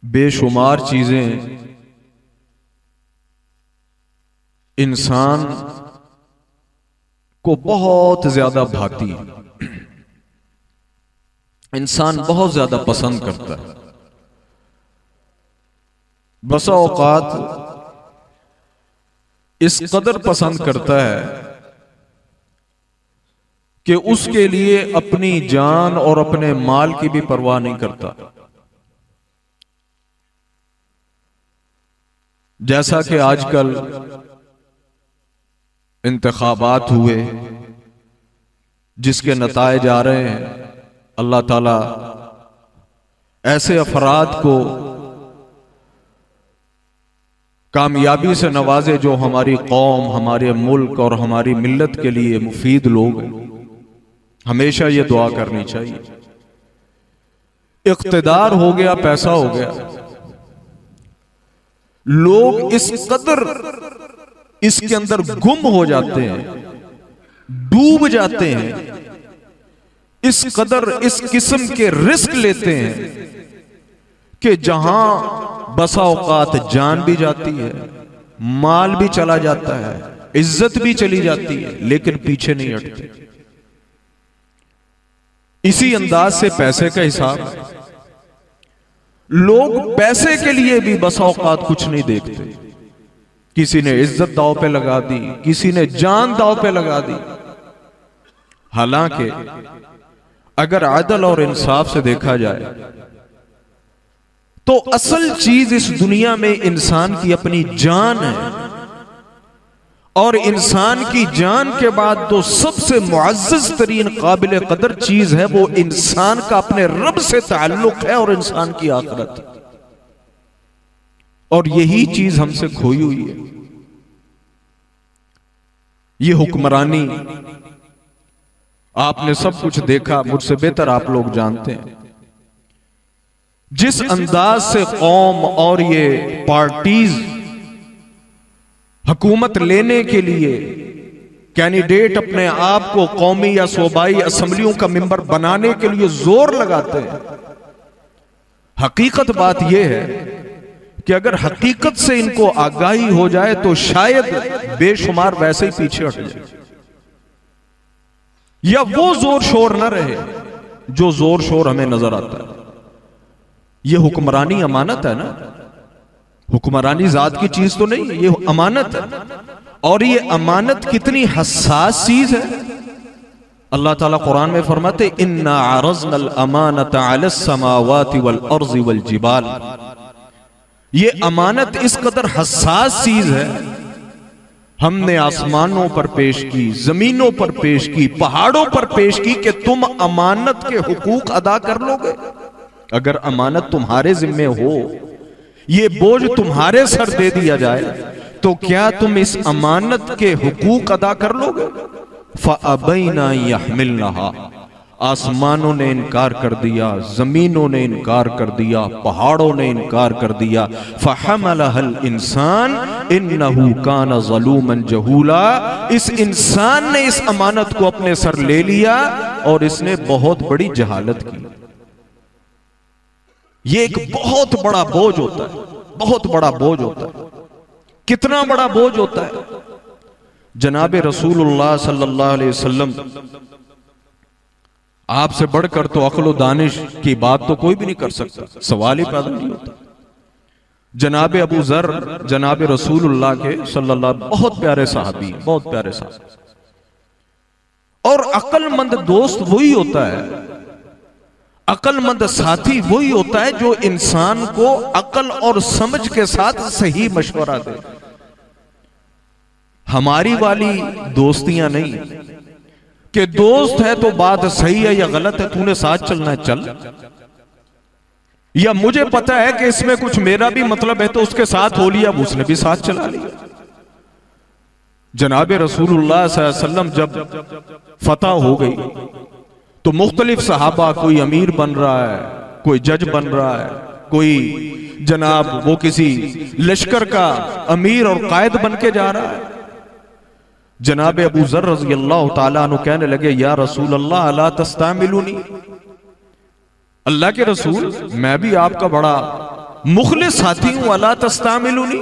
बेशुमार चीजें इंसान को बहुत ज्यादा भाती है, इंसान बहुत ज्यादा पसंद करता है। बसा औकात इस कदर पसंद करता है कि उसके लिए अपनी जान और अपने माल की भी परवाह नहीं करता। जैसा कि आजकल इंतखाबात हुए जिसके नताइज आ रहे हैं, अल्लाह ताला ऐसे अफराद को कामयाबी से नवाजे जो हमारी कौम, हमारे मुल्क और हमारी मिल्लत के लिए मुफीद लोग हैं। हमेशा ये दुआ करनी चाहिए। इख्तिदार हो गया, पैसा हो गया, लोग इस कदर इसके अंदर गुम हो जाते हैं, डूब जाते हैं, इस कदर इस किस्म के रिस्क लेते हैं कि जहां बसा औकात जान भी जाती है, माल भी चला जाता है, इज्जत भी चली जाती है, लेकिन पीछे नहीं हटते। इसी अंदाज से पैसे का हिसाब, लोग पैसे के लिए भी बसा औकात कुछ नहीं देखते। किसी ने इज्जत दांव पे लगा दी, किसी ने जान दांव पे लगा दी। हालांकि अगर अदल और इंसाफ से देखा जाए तो असल चीज इस दुनिया में इंसान की अपनी जान है, और इंसान की जान के बाद तो सबसे मुअज़्ज़ज़ तरीन काबिल कदर चीज है वो इंसान का अपने रब से ताल्लुक है और इंसान की आखिरत। और यही चीज हमसे खोई हुई है। ये हुक्मरानी, आपने सब कुछ देखा, मुझसे बेहतर आप लोग जानते हैं। जिस अंदाज से कौम और ये पार्टीज हुकूमत लेने के लिए कैंडिडेट अपने आप को कौमी या सूबाई असेंबलियों का मेंबर बनाने के लिए जोर लगाते हैं, हकीकत बात यह है कि अगर हकीकत से इनको आगाही हो जाए तो शायद बेशुमार वैसे ही पीछे हट जाए, या वो जोर शोर न रहे जो जोर शोर हमें नजर आता है। ये हुक्मरानी अमानत है ना, हुक्मरानी जात की चीज तो नहीं, ये अमानत है। और ये अमानत कितनी हसास चीज है। अल्लाह ताला कुरान में फरमाते, इन्ना अरज़नल अमानत अलस समावाति वल अर्ज़ि वल जिबाल। ये अमानत इस कदर हसास चीज है, हमने आसमानों पर पेश की, जमीनों पर पेश की, पहाड़ों पर पेश की कि तुम अमानत के हुकूक अदा कर लोगे। अगर अमानत तुम्हारे जिम्मे हो, ये बोझ तुम्हारे सर दे दिया जाए, तो क्या तुम इस अमानत के हुकूक अदा कर लोगे? फ़अबैना यहमिलनहा, आसमानों ने इनकार कर दिया, जमीनों ने इनकार कर दिया, पहाड़ों ने इनकार कर दिया। फ़हमलहल इंसान इन्नहु कान ज़लूमन जहूला, इस इंसान ने इस अमानत को अपने सर ले लिया और इसने बहुत बड़ी जहालत की। ये एक बहुत बड़ा बोझ होता है, बहुत बड़ा बोझ होता है। कितना बड़ा बोझ होता है। जनाब रसूलुल्लाह सल्लल्लाहु अलैहि वसल्लम, आपसे बढ़कर तो अक्ल दानिश की बात तो कोई भी नहीं कर सकता, सवाल ही पैदा नहीं होता। जनाब अबू जर जनाब रसूलुल्लाह के सल्लल्लाहु, बहुत प्यारे सहाबी, बहुत प्यारे सहाबी। और अक्लमंद दोस्त वही होता है, अक्लमंद साथी वही होता है जो इंसान को अक्ल और समझ के साथ सही मशवरा दे। हमारी वाली दोस्तियां नहीं कि दोस्त है तो बात सही है या गलत है, तूने साथ चलना है चल, या मुझे पता है कि इसमें कुछ मेरा भी मतलब है तो उसके साथ हो लिया, उसने भी साथ चला लिया। जनाब रसूलुल्लाह सल्लल्लाहु अलैहि वसल्लम जब फतह हो गई तो मुख्तलिफ सहाबा, कोई अमीर बन रहा है, कोई जज बन रहा है, कोई जनाब वो किसी लश्कर का अमीर और कायद बन के जा रहा है। जनाब अबू जर रज़ी अल्लाह ताला अन्हु कहने लगे, या रसूल अल्लाह अला तस्तामिलूनी, अल्लाह के रसूल मैं भी आपका बड़ा मुखलिस साथी हूं, अला तस्तामिलुनी,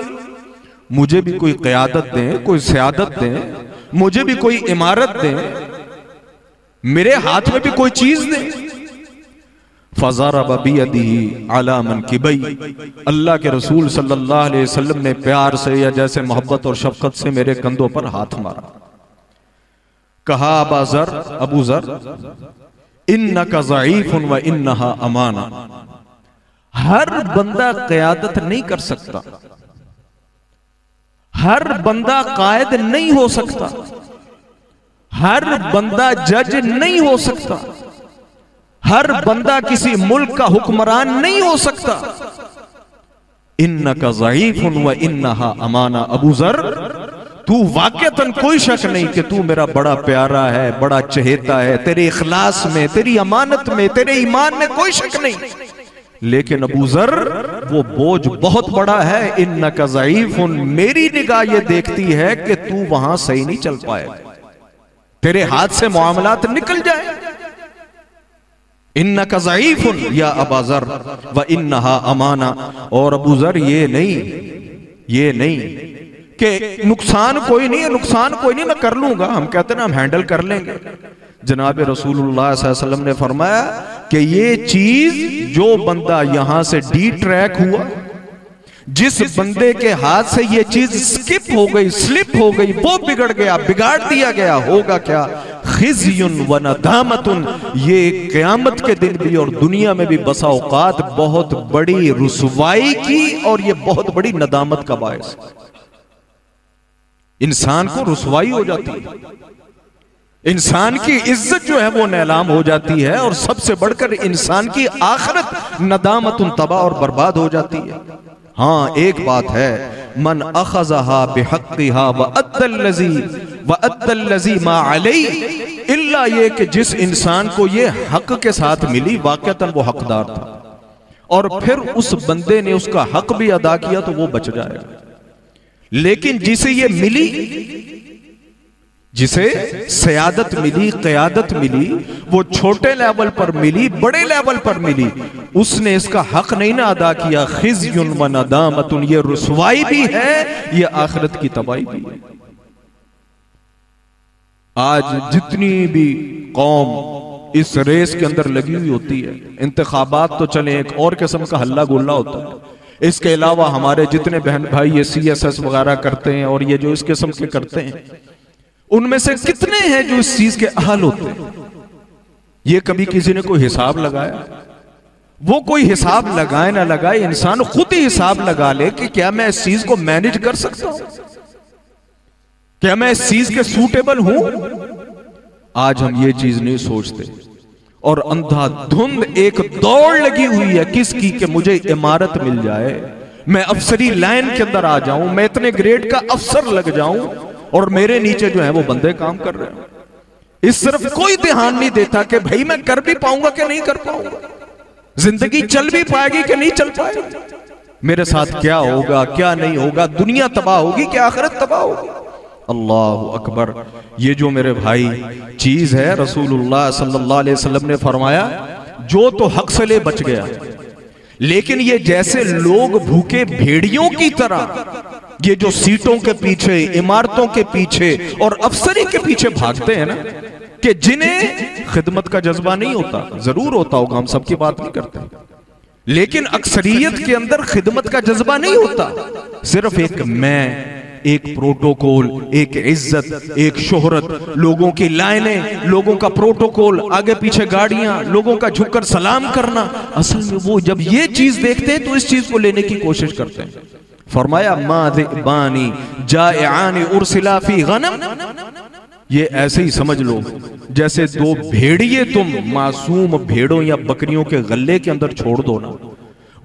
मुझे भी कोई क़यादत दें, कोई सियादत दें, मुझे भी कोई इमारत दें, मेरे हाथ में भी कोई चीज दें। फ़ज़रब बियदिही अला मनकिबई, अल्लाह के रसूल सल्लल्लाहु अलैहि वसल्लम ने प्यार से या जैसे मोहब्बत और शफकत से मेरे कंधों पर हाथ मारा। कहा अबू ज़र इन्नका ज़ईफ़ुन व इन्नहा अमाना। हर बंदा क़यादत नहीं कर सकता, हर बंदा कायद नहीं हो सकता, हर बंदा जज नहीं हो सकता, हर बंदा किसी मुल्क का हुक्मरान नहीं हो सकता। इन्नका ज़ईफ़ुन व इन्नहा अमाना। अबू ज़र, तू वाक़तन कोई शक नहीं कि तू मेरा बड़ा प्यारा है, बड़ा चहेता है, तेरे इखलास में, तेरी अमानत में, तेरे ईमान में कोई शक नहीं, लेकिन अबू ज़र वो बोझ बहुत बड़ा है। इन्नका ज़ईफ़ुन, मेरी निगाह ये देखती है कि तू वहां सही नहीं चल पाएगा, तेरे हाथ से मामलात निकल जाए। इन्नका ज़ईफ़ुन या अबा ज़र व इन्नहा अमाना। और अबू ज़र ये नहीं कि नुकसान कोई नहीं है, नुकसान कोई नहीं, मैं कर लूंगा, हम कहते ना हम हैंडल कर लेंगे। जनाब रसूलुल्लाह सल्लल्लाहु अलैहि वसल्लम ने फरमाया कि ये चीज जो बंदा यहां से डी ट्रैक हुआ, जिस बंदे के हाथ से ये चीज स्किप हो गई, स्लिप हो गई, वो बिगड़ गया, बिगाड़ दिया गया, होगा क्या? खिज़युन व नदामतुन। ये क़यामत के दिन भी और दुनिया में भी बसा औकात बहुत बड़ी रुसवाई की और ये बहुत बड़ी नदामत का बायस। इंसान को रुसवाई हो जाती है, इंसान की इज्जत जो है वो नीलाम हो जाती है, और सबसे बढ़कर इंसान की आखिरत नदामतुन तबाह और बर्बाद हो जाती है। हाँ, एक बात है, मन अखज़हा बिहक़्क़िहा व अद्दल्लज़ी मा अलैहि, इल्ला ये कि जिस इंसान को ये हक के साथ मिली, वाक़तन वो हकदार था, और फिर उस बंदे ने उसका हक भी अदा किया तो वो बच जाएगा। लेकिन जिसे ये मिली, जिसे सयादत मिली, क़यादत मिली, वो छोटे लेवल पर मिली, बड़े लेवल पर मिली, उसने इसका हक नहीं ना अदा किया। खिज़युन व नदामतुन, ये रुसवाई भी है, ये आखिरत की तबाही भी है। आज जितनी भी कौम इस रेस के अंदर लगी हुई होती है, इंतखाबात तो चले एक और किस्म का हल्ला गुल्ला होता है, इसके अलावा हमारे जितने बहन भाई ये CSS वगैरह करते हैं और ये जो इस किस्म के करते हैं, उनमें से कितने हैं जो इस चीज के अहल होते हैं? ये कभी किसी ने कोई हिसाब लगाया? वो कोई हिसाब लगाए ना लगाए, इंसान खुद ही हिसाब लगा ले कि क्या मैं इस चीज को मैनेज कर सकता हूं, क्या मैं इस चीज के सूटेबल हूं। आज हम ये चीज नहीं सोचते, और अंधाधुंध एक दौड़ लगी हुई है किसकी कि मुझे इमारत मिल जाए, मैं अफसरी लाइन के अंदर आ जाऊं, मैं इतने ग्रेड का अफसर लग जाऊं, और मेरे नीचे जो है वो बंदे काम कर रहे हैं। इस तरफ कोई ध्यान नहीं देता कि भाई मैं कर भी पाऊंगा कि नहीं कर पाऊंगा, जिंदगी चल भी पाएगी कि नहीं चल पाएगी, मेरे साथ क्या होगा क्या नहीं होगा, दुनिया तबाह होगी कि आखिरत तबाह होगी। अल्लाहु अकबर। ये जो मेरे भाई चीज है, रसूलुल्लाह सल्लल्लाहु अलैहि वसल्लम ने फरमाया, जो तो हक से ले बच गया, लेकिन ये जैसे लोग भूखे भेड़ियों की तरह ये जो सीटों के पीछे, इमारतों के पीछे और अफसरी के पीछे भागते हैं ना, कि जिन्हें खिदमत का जज्बा नहीं होता, जरूर होता होगा, हम सबकी बात नहीं करते, लेकिन अक्सरियत के अंदर खिदमत का जज्बा नहीं होता, सिर्फ एक मैं, एक प्रोटोकॉल, एक इज्जत, एक शोहरत, लोगों की लाइनें, लोगों का प्रोटोकॉल, आगे पीछे गाड़ियां, लोगों का झुककर सलाम करना। असल में वो जब ये चीज देखते हैं तो इस चीज को लेने की कोशिश करते हैं। फरमाया मादिबानी जाइआनी उर्सिला फी गनम, ये ऐसे ही समझ लो जैसे दो भेड़िए तुम मासूम भेड़ों या बकरियों के गले के अंदर छोड़ दो ना,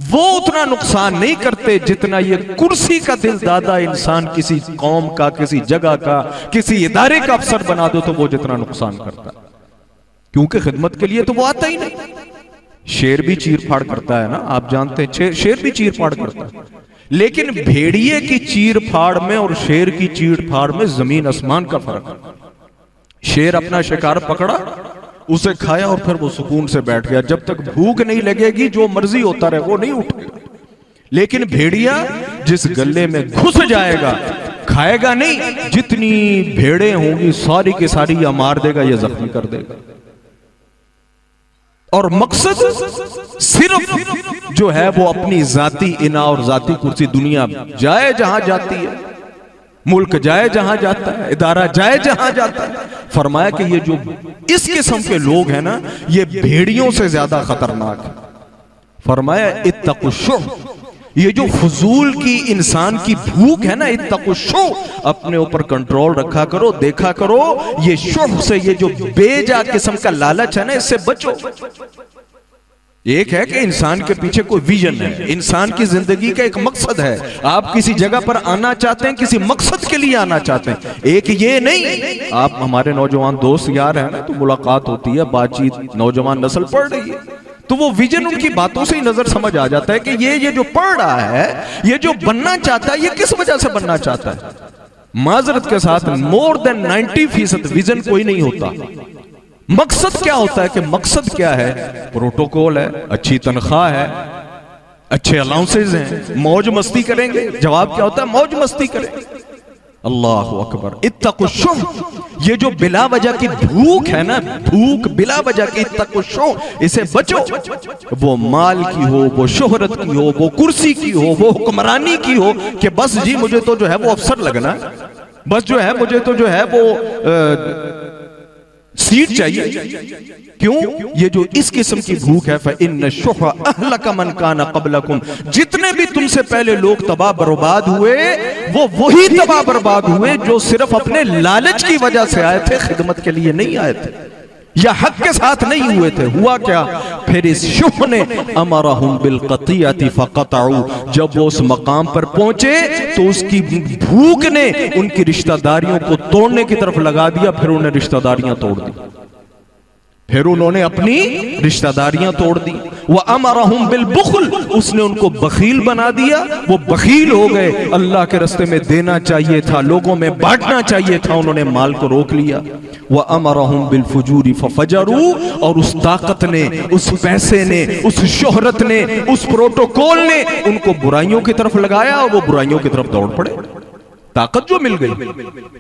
वो उतना नुकसान नहीं करते जितना ये कुर्सी का दिल दादा इंसान किसी कौम का, किसी जगह का, किसी इदारे का अफसर बना दो तो वो जितना नुकसान करता है, क्योंकि खिदमत के लिए तो वो आता ही नहीं। शेर भी चीर फाड़ करता है ना, आप जानते हैं, शेर भी चीर फाड़ करता है, लेकिन भेड़िए की चीर फाड़ में और शेर की चीर फाड़ में जमीन आसमान का फर्क है। शेर अपना शिकार पकड़ा, उसे खाया और फिर वो सुकून से बैठ गया, जब तक भूख नहीं लगेगी जो मर्जी होता रहे वो नहीं उठेगा। लेकिन भेड़िया जिस गले में घुस जाएगा खाएगा नहीं, जितनी भेड़ें होंगी सारी की सारी या मार देगा या जख्मी कर देगा। और मकसद सिर्फ जो है वो अपनी जाती इना और जाती कुर्सी, दुनिया जाए जहां जाती है, मुल्क जाए जहां जाता है, इदारा जाए जहां जाता है। फरमाया कि ये जो इस किस्म के लोग हैं ना, ये भेड़ियों से ज्यादा खतरनाक है। फरमाया इत्तकुशुह, ये जो फजूल की इंसान की भूख है ना, इत्तकुशुह, अपने ऊपर कंट्रोल रखा करो, देखा करो। ये शुह से, ये जो बेजा किस्म का लालच है ना, इससे बचो। एक है कि इंसान के पीछे कोई विजन है, इंसान की जिंदगी का एक मकसद है। आप किसी जगह पर आना चाहते हैं, किसी मकसद के लिए आना चाहते हैं। एक ये नहीं, आप हमारे नौजवान दोस्त यार हैं ना, तो मुलाकात होती है, बातचीत, नौजवान नस्ल पढ़ रही है, तो वो विजन उनकी बातों से ही नजर समझ आ जाता है कि ये जो पढ़ रहा है, ये जो बनना चाहता है, ये किस वजह से बनना चाहता है। माजरत के साथ मोर देन 90% विजन कोई नहीं होता। मकसद क्या होता है कि मकसद क्या है? प्रोटोकॉल है, अच्छी तनख्वाह है, अच्छे अलाउंसेज हैं, मौज मस्ती करेंगे। जवाब क्या होता है? मौज मस्ती करेंगे। अल्लाह अकबर। इत्तकुशुह, ये जो बिला वजह की भूख है ना, भूख बिला वजह की, इत्तकुशुह, इसे बचो। वो माल की हो, वो शोहरत की हो, वो कुर्सी की हो, वो हुक्मरानी की हो, कि बस जी मुझे तो जो है वो अफसर लगना, बस जो है मुझे तो जो है वो सीट चाहिए। क्यों? ये जो इस किस्म की भूख है, फ़इन्न शुह अहलक मन कान क़ब्लकुम, जितने भी तुमसे पहले लोग तबाह बर्बाद हुए, वो वही तबाह बर्बाद हुए जो सिर्फ अपने लालच की वजह से आए थे, खिदमत के लिए नहीं आए थे, या हक के साथ नहीं हुए थे। हुआ क्या? फिर इस शुह ने अमरहुम बिल क़तियति फ़क़तऊ, जब वो उस मकाम पर पहुंचे तो उसकी भूख ने उनकी रिश्तेदारियों को तोड़ने की तरफ लगा दिया। फिर उन्हें रिश्तेदारियां तोड़ दी, फिर उन्होंने अपनी रिश्तेदारियां तोड़ दी। वह अमरहुम बिल बुखल, उसने उनको बखील बना दिया, वो बखील हो गए। अल्लाह के रास्ते में देना चाहिए था, लोगों में बांटना चाहिए था, उन्होंने माल को रोक लिया। वह अमरहुम बिल फुजूरी फफजरू, और उस ताकत ने, उस पैसे ने, उस शोहरत ने, उस प्रोटोकॉल ने उनको बुराइयों की तरफ लगाया और वो बुराइयों की तरफ दौड़ पड़े। ताकत जो मिल गई,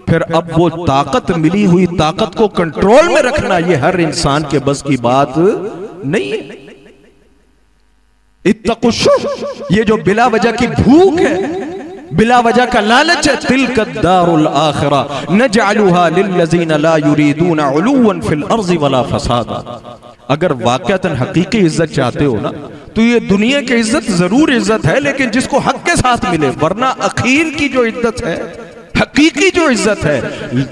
फिर अब वो ताकत, मिली हुई ताकत को कंट्रोल में रखना, ये हर इंसान के बस की बात नहीं है। इत्तकुशुह, ये जो बिला वजह की भूख है, बिला वजह का लालच है। तिल्का दारुल आखिरा नजअलुहा लिल्लज़ीना ला युरीदूना उलुवन फिल अर्ज़ि वला फसादा। अगर वाक़अतन हकीकी इज्जत चाहते हो ना, तो ये दुनिया की इज्जत जरूर इज्जत है, लेकिन जिसको हक के साथ मिले। वरना अखीर की जो इज्जत है, हकीकी जो इज्जत है,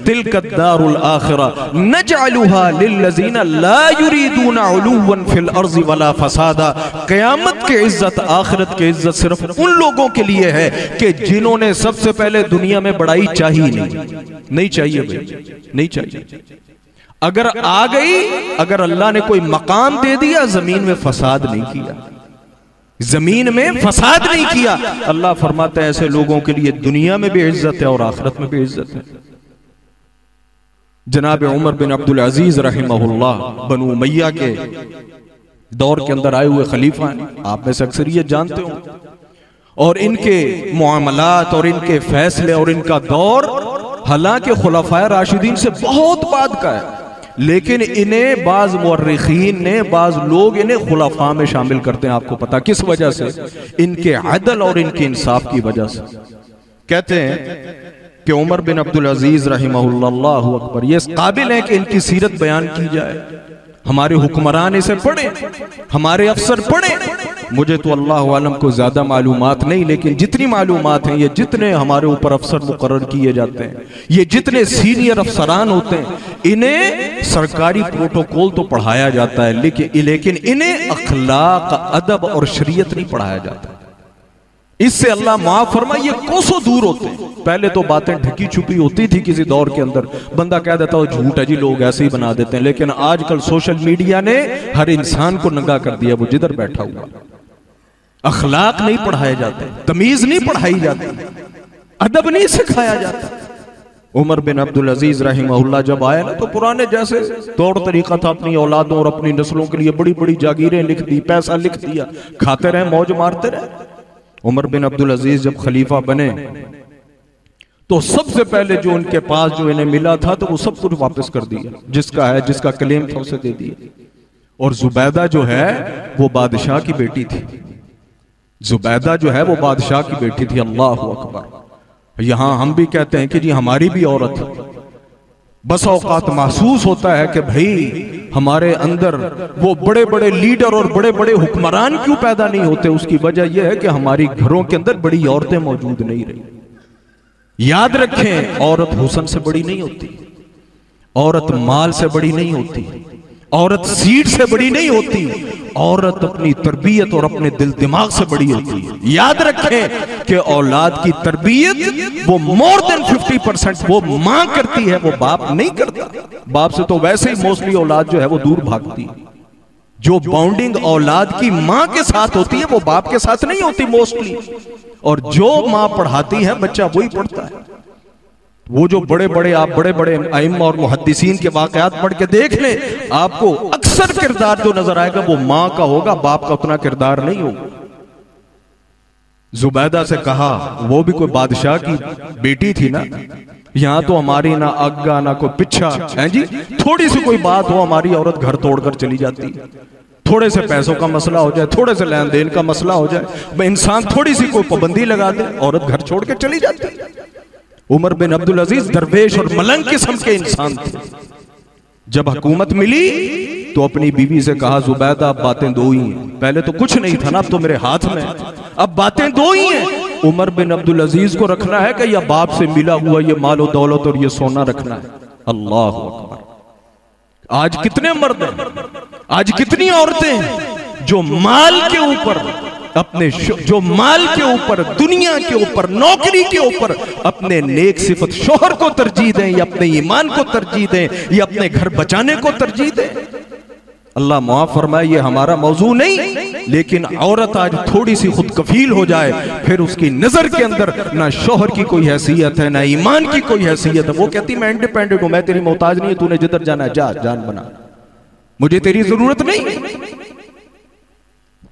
तिल्का दारुल आखिरा नजअलुहा लिल्लज़ीना ला युरीदूना उलुवन फिल अर्ज़ि वला फसादा। क़यामत की इज्जत, आखिरत की इज्जत सिर्फ उन लोगों के लिए है कि जिन्होंने सबसे पहले दुनिया में बड़ाई चाहिए नहीं चाहिए भाई, नहीं चाहिए। अगर आ गई, अगर अल्लाह ने कोई मकाम दे दिया, जमीन में फसाद नहीं किया, जमीन में फसाद नहीं किया। अल्लाह फरमाता है ऐसे लोगों के लिए दुनिया में भी इज्जत है और आखिरत में भी इज्जत है। जनाब उमर बिन अब्दुल अजीज रहमहुल्लाह, बनु उमय्या के दौर के अंदर आए हुए खलीफा हैं, आप में से अक्सरियत जानते हो। और इनके मुआमलात और इनके फैसले और इनका दौर, हालांकि खुलाफाए राशिदीन से बहुत बाद का है, लेकिन इन्हें बाज मुअर्रिखीन ने, बाज लोग इन्हें खुलाफा में शामिल करते हैं। आपको पता किस वजह से? इनके अदल और इनके इंसाफ की वजह से। कहते हैं कि उमर बिन अब्दुल अजीज रहमहुल्लाह, अल्लाहु अकबर, ये काबिल है कि इनकी सीरत बयान की जाए। हमारे हुक्मरान इसे पढ़े, हमारे अफसर पढ़े। मुझे तो अल्लाह आलम को ज्यादा मालूमात नहीं, लेकिन जितनी मालूमात हैं, ये जितने हमारे ऊपर अफसर मुकर्रर किए जाते हैं, ये जितने सीनियर अफसरान होते हैं, इन्हें सरकारी प्रोटोकॉल तो पढ़ाया जाता है, लेकिन इन्हें अखलाक, अदब और शरीयत नहीं पढ़ाया जाता। इससे अल्लाह माफ फरमाए, ये कोसों दूर होते हैं। पहले तो बातें ढकी छुपी होती थी किसी दौर के अंदर, बंदा कह देता हो झूठ है जी, लोग ऐसे ही बना देते हैं। लेकिन आजकल सोशल मीडिया ने हर इंसान को नंगा कर दिया, वो जिधर बैठा हुआ। अखलाक नहीं पढ़ाए जाते, तमीज नहीं पढ़ाई जाती, अदब नहीं सिखाया जाता। उमर बिन अब्दुल अजीज रहमहुल्लाह जब आए ना, तो पुराने जैसे तौर तरीका था, अपनी औलादों और अपनी नस्लों के लिए बड़ी बड़ी जागीरें लिख दी, पैसा लिख दिया, खाते रहे, मौज मारते रहे। उमर बिन अब्दुल अजीज जब खलीफा बने तो सबसे पहले जो उनके पास जो इन्हें मिला था तो वो सब कुछ वापस कर दिया, जिसका है जिसका क्लेम था उसे दे दिया। और जुबैदा जो है वो बादशाह की बेटी थी, जुबैदा जो है वो बादशाह की बेटी थी। अल्लाह अकबर। यहां हम भी कहते हैं कि जी हमारी भी औरत है। बस औकात महसूस होता है कि भाई हमारे अंदर वो बड़े बड़े लीडर और बड़े बड़े हुक्मरान क्यों पैदा नहीं होते। उसकी वजह यह है कि हमारी घरों के अंदर बड़ी औरतें मौजूद नहीं रही। याद रखें, औरत हुस्न से बड़ी नहीं होती, औरत माल से बड़ी नहीं होती, औरत सीट से बड़ी नहीं होती, औरत अपनी तरबियत और अपने दिल दिमाग से बड़ी होती है। याद रखें कि औलाद की तरबियत वो मोर देन 50% वो मां करती है, वो बाप नहीं करता। बाप से तो वैसे ही मोस्टली औलाद जो है वो दूर भागती है। जो बाउंडिंग औलाद की मां के साथ होती है वो बाप के साथ नहीं होती मोस्टली। और जो मां पढ़ाती है बच्चा वही पढ़ता है। वो जो बड़े बड़े आप बड़े बड़े आइम्मा और मुहद्दिसीन के वाकयात पढ़ के देख लें, आपको अक्सर किरदार जो नजर आएगा वो मां का होगा, बाप का उतना किरदार नहीं होगा। जुबैदा से कहा, वो भी कोई बादशाह की बेटी थी ना, यहां तो हमारी ना आगा ना कोई पिछा है जी। थोड़ी सी कोई बात हो हमारी औरत घर तोड़कर चली जाती है। थोड़े से पैसों का मसला हो जाए, थोड़े से लेन देन का मसला हो जाए, इंसान थोड़ी सी कोई पाबंदी लगा दे, औरत घर छोड़ के चली जाती है। उमर बिन अब्दुल अजीज दरवेश और मलंग किस्म के इंसान थे। जब हुकूमत मिली तो अपनी बीवी से कहा, जुबैदा अब बातें दो ही हैं। पहले तो कुछ नहीं था ना, अब तो मेरे हाथ में, अब बातें दो ही हैं। उमर बिन अब्दुल अजीज को रखना है कि या बाप से मिला हुआ ये मालो दौलत और ये सोना रखना है। अल्लाह अकबर। आज कितने मर्द हैं, आज कितनी औरतें हैं जो माल के ऊपर अपने जो माल के ऊपर, दुनिया के ऊपर, नौकरी के ऊपर अपने नेक सिफत शोहर को तरजीह दें, या अपने ईमान को तरजीह दें, या अपने घर बचाने को तरजीह दें। अल्लाह माफ फरमाए, ये हमारा मौजू नहीं, लेकिन औरत आज थोड़ी सी खुद कफील हो जाए, फिर उसकी नजर के अंदर ना शोहर की कोई हैसियत है, ना ईमान की कोई हैसियत है। वो कहती मैं इंडिपेंडेंट हूं, मैं तेरी मोहताज नहीं, तूने जिधर जाना है जा, जान बना, मुझे तेरी जरूरत नहीं।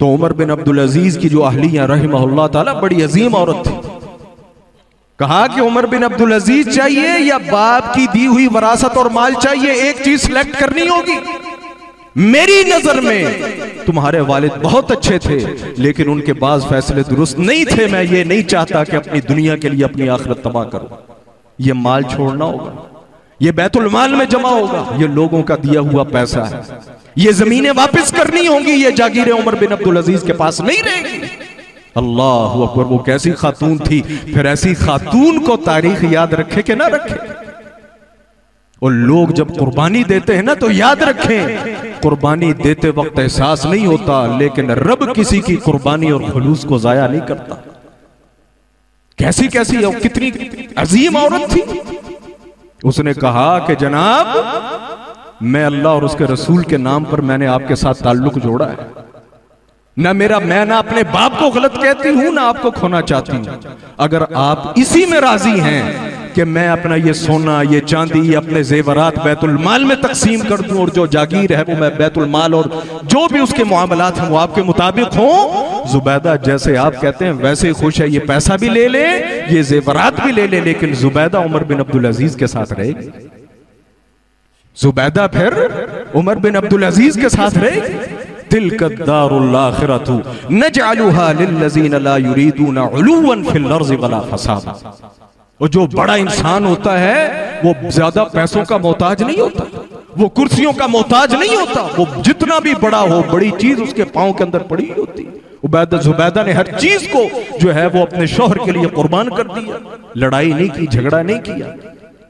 तो उमर बिन अब्दुल अजीज की जो अहलिया रहमहुल्लाह ताला बड़ी अजीम औरत थी। कहा कि उमर बिन अब्दुल अजीज चाहिए या बाप की दी हुई वरासत और माल चाहिए, एक चीज सिलेक्ट करनी होगी। मेरी नजर में तुम्हारे वालिद बहुत अच्छे थे, लेकिन उनके पास फैसले दुरुस्त नहीं थे। मैं ये नहीं चाहता कि अपनी दुनिया के लिए अपनी आखिरत तबाह करूं। ये माल छोड़ना होगा, ये बैतुल माल में जमा होगा, ये लोगों का दिया हुआ पैसा है, ये जमीनें वापस करनी होंगी, ये जागीरें उमर बिन अब्दुल अजीज के पास नहीं रहेंगी। अल्लाह अकबर। वो कैसी खातून थी। फिर ऐसी खातून को तारीख याद रखे कि ना रखे। और लोग जब कुर्बानी देते हैं ना तो याद रखें, कुर्बानी देते वक्त एहसास नहीं होता, लेकिन रब किसी की कुर्बानी और खुलूस को जाया नहीं करता। कैसी कैसी और कितनी अजीम औरत थी। उसने कहा कि जनाब, मैं अल्लाह और उसके रसूल के नाम पर मैंने आपके साथ ताल्लुक जोड़ा है। मैं ना अपने बाप को गलत कहती हूं, ना आपको खोना चाहती हूं। अगर आप इसी में राजी हैं कि मैं अपना ये सोना, ये चांदी, ये अपने जेवरात बैतुल माल में तकसीम कर दूं, और जो जागीर है वो मैं बैतुल माल और जो भी उसके मामलात हैं वो आपके मुताबिक हो। जुबैदा जैसे आप कहते हैं वैसे ही खुश है, ये पैसा भी ले ले, ये जेवरात भी ले ले, लेकिन जुबैदा उमर बिन अब्दुल अजीज के साथ रहेगी। जुबैदा फिर उमर बिन अब्दुल अजीज के साथ रहेगी। तिल्क दारुल आखिरतु नजअलुहा लिल्लज़ीना ला युरीदूना उलुवन फिल अर्ज़ि वला फसादा। और जो बड़ा इंसान होता है वो ज्यादा पैसों का मोहताज नहीं होता, वो कुर्सियों का मोहताज नहीं होता। वो जितना भी बड़ा हो, बड़ी चीज उसके पांव के अंदर पड़ी होती। जुबैदा ने हर चीज को जो है वो अपने शौहर के लिए कुर्बान कर दिया। लड़ाई नहीं की, झगड़ा नहीं किया।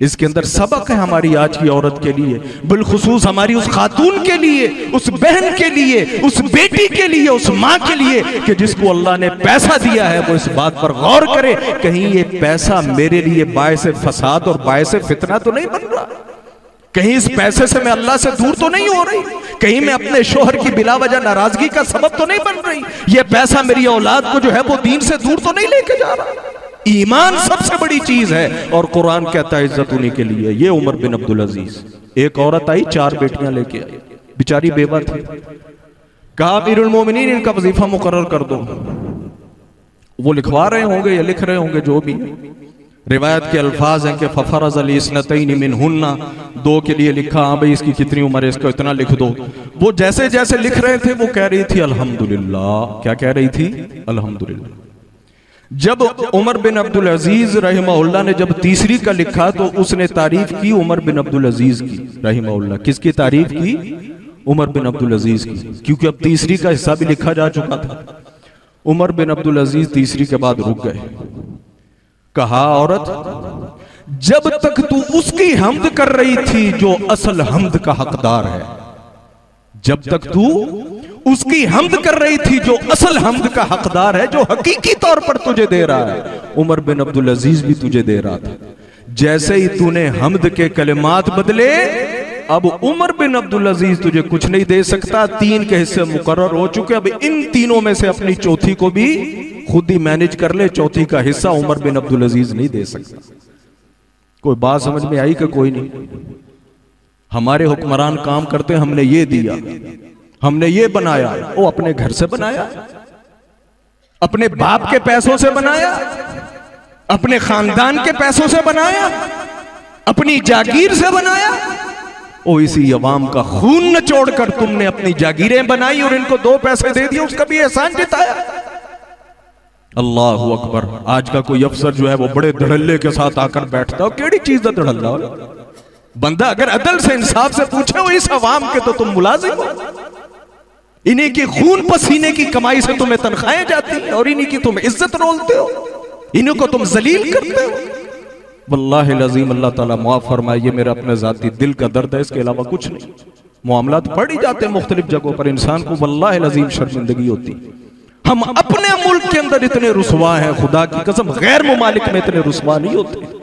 इसके अंदर सबक है हमारी आज की औरत के लिए, बिलखुसूस हमारी उस खातून के लिए, उस बहन के लिए, उस बेटी के लिए, उस माँ के लिए कि जिसको अल्लाह ने पैसा दिया है वो इस बात पर गौर करे, कहीं ये पैसा मेरे लिए बायस फसाद और बायस फितना तो नहीं बन रहा। कहीं इस पैसे से मैं अल्लाह से दूर तो नहीं हो रही, कहीं मैं अपने शोहर की बिला वजह नाराजगी का सबब तो नहीं बन रही। ये पैसा मेरी औलाद को जो है वो दीन से दूर तो नहीं लेके जा रहा। ईमान सबसे बड़ी चीज है और कुरान कहता है इज्जत उन्हीं के लिए। ये उमर बिन अब्दुल अजीज, एक औरत आई 4 बेटियां लेके आई, बेचारी बेवा थी। कहा अमीरुल मोमिनीन इनका वजीफा मुकर्रर कर दो। वो लिखवा रहे होंगे या लिख रहे होंगे, जो भी रिवायत के अल्फाज हैं कि फफरज अली इस्नतैन मिनहुन्ना, 2 के लिए लिखा, हाँ भाई इसकी कितनी उम्र है, इसको इतना लिख दो। वो जैसे जैसे लिख रहे थे वो कह रही थी अल्हम्दुलिल्लाह। क्या कह रही थी? अल्हम्दुलिल्लाह। जब उमर बिन अब्दुल अजीज रहमहुल्लाह ने जब तीसरी का लिखा तो उसने तारीफ की उमर बिन अब्दुल अजीज की रहमहुल्लाह। किसकी तारीफ की? उमर बिन अब्दुल अजीज की, क्योंकि अब तीसरी का हिस्सा भी लिखा जा चुका था। उमर बिन अब्दुल अजीज तीसरी के बाद रुक गए। कहा, औरत जब तक तू उसकी हम्द कर रही थी जो असल हम्द का हकदार है, जब तक तू उसकी हम्द कर रही थी जो असल हम्द का हकदार है, जो हकीकी तौर पर तुझे दे रहा है, उमर बिन अब्दुल अजीज भी तुझे दे रहा था। जैसे ही तूने हम्द के कलिमात बदले, अब उमर बिन अब्दुल अजीज तुझे कुछ नहीं दे सकता। 3 के हिस्से मुकर्रर हो चुके, अब इन तीनों में से अपनी चौथी को भी खुद ही मैनेज कर ले। चौथी का हिस्सा उमर बिन अब्दुल अजीज नहीं दे सकता। कोई बात समझ में आई कि कोई नहीं? हमारे हुक्मरान काम करते, हमने ये दिया, हमने ये बनाया। वो अपने घर से बनाया, अपने बाप के पैसों से बनाया, अपने खानदान के पैसों से बनाया, अपनी जागीर से बनाया। ओ इसी अवाम का खून निचोड़कर तुमने अपनी जागीरें बनाई और इनको 2 पैसे दे दिए, उसका भी एहसान जताया। अल्लाह अकबर। आज का कोई अफसर जो है वो बड़े धड़ल्ले के साथ आकर बैठता हो। केड़ी चीज का धड़ल्ला? बंदा अगर अदल से इंसाफ से पूछे, हो इस अवाम के तो तुम मुलाजिम हो, इन्हीं की खून पसीने की कमाई से तुम्हें तनख्वाहें जाती हैं और इन्हीं की तुम इज्जत रोलते हो, इन्हीं को तुम जलील करते हो। वल्लाहि लज़ीम, अल्लाह ताला मुआफ़ फरमाए, ये मेरा अपने जाती दिल का दर्द है, इसके अलावा कुछ नहीं। मामलात पड़ ही जाते हैं मुख्तलिफ जगहों पर, इंसान को वल्लाहि लज़ीम शर्मिंदगी होती। हम अपने मुल्क के अंदर इतने रुसवा हैं, खुदा की कसम गैर मुमालिक में इतने रुसवा नहीं होते।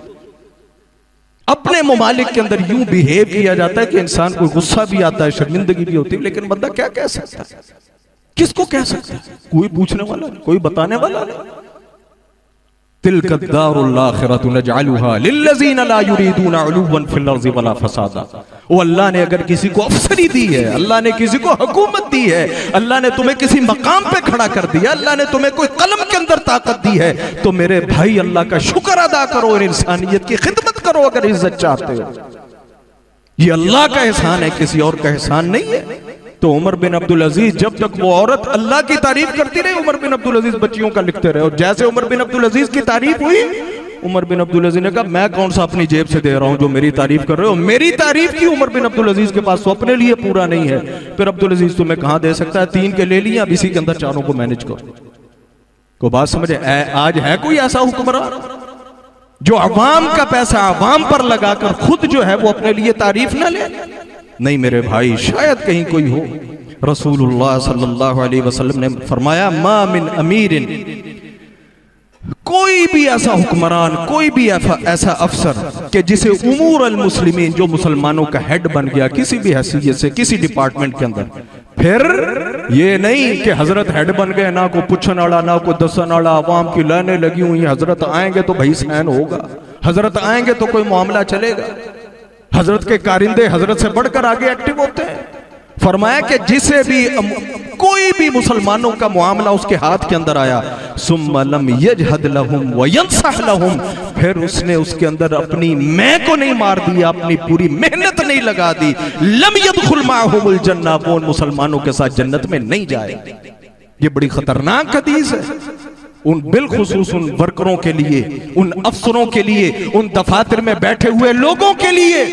अपने मुमालिक के अंदर यूं बिहेव किया जाता है कि इंसान को गुस्सा भी आता है, शर्मिंदगी भी होती है, लेकिन बंदा क्या कह सकता है? किसको कह सकता है? कोई पूछने वाला नहीं, कोई बताने वाला नहीं। तिल्क दारुल आखिरतु नजअलुहा लिल्लज़ीना ला युरीदूना उलुव्वन फिल अर्ज़ि वला फसादा। वो अल्लाह ने अगर किसी को अफसरी दी है, अल्लाह ने किसी को हुकूमत दी है, अल्लाह ने तुम्हें किसी मकाम पे खड़ा कर दिया, अल्लाह ने तुम्हें कोई कलम के अंदर ताकत दी है, तो मेरे भाई अल्लाह का शुक्र अदा करो और इंसानियत की खिदमत करो अगर इज्जत चाहते हो। ये अल्लाह का एहसान है, किसी और का एहसान नहीं है। तो उमर बिन अब्दुल अजीज, जब तक वो औरत अल्लाह की तारीफ करती रही, उमर बिन अब्दुल अजीज बच्चियों का लिखते रहे। और जैसे उमर बिन अब्दुल अजीज की तारीफ हुई, उमर बिन अब्दुल अजीज ने कहा मैं कौन सा अपनी जेब से दे रहा हूं जो मेरी तारीफ कर रहे हो। मेरी तारीफ की उमर बिन अब्दुल अजीज के पास तो अपने लिए पूरा नहीं है, फिर अब्दुल अजीज तुम्हें कहां दे सकता है? 3 के ले लिया, अब इसी के अंदर 4 को मैनेज करो। को बात समझे? आज है कोई ऐसा हुक्मरान जो अवाम का पैसा अवाम पर लगाकर खुद जो है वो अपने लिए तारीफ ना ले? नहीं मेरे भाई, शायद कहीं कोई हो। रसूलुल्लाह सल्लल्लाहु अलैहि वसल्लम ने फरमाया, मा मिन अमीरिन, कोई भी ऐसा हुक्मरान, कोई भी ऐसा अफसर कि जिसे उमूर अल मुस्लिमीन, जो मुसलमानों का हेड बन गया किसी भी हैसियत से किसी डिपार्टमेंट के अंदर, फिर ये नहीं कि हजरत हेड बन गए, ना को पूछने वाला ना को दसन वाला, अवाम की लाइनें लगी हुई, हजरत आएंगे तो भाई सहन होगा, हजरत आएंगे तो कोई मामला चलेगा। हजरत के कारिंदे हजरत से बढ़कर आगे एक्टिव होते हैं। फरमाया कि जिसे भी कोई भी मुसलमानों का मामला उसके हाथ के अंदर आया, सुम्मा लम यजहद लहुम व यंसह लहुम, फिर उसने उसके अंदर अपनी मैं को नहीं मार दिया, अपनी पूरी मेहनत नहीं लगा दी, लम यदखुल माहुमुल जन्नह, वो उन मुसलमानों के साथ जन्नत में नहीं जाए। ये बड़ी खतरनाक हदीस है उन बिलखुसूस उन वर्करों के लिए, उन अफसरों के लिए, उन दफातर में बैठे हुए लोगों के लिए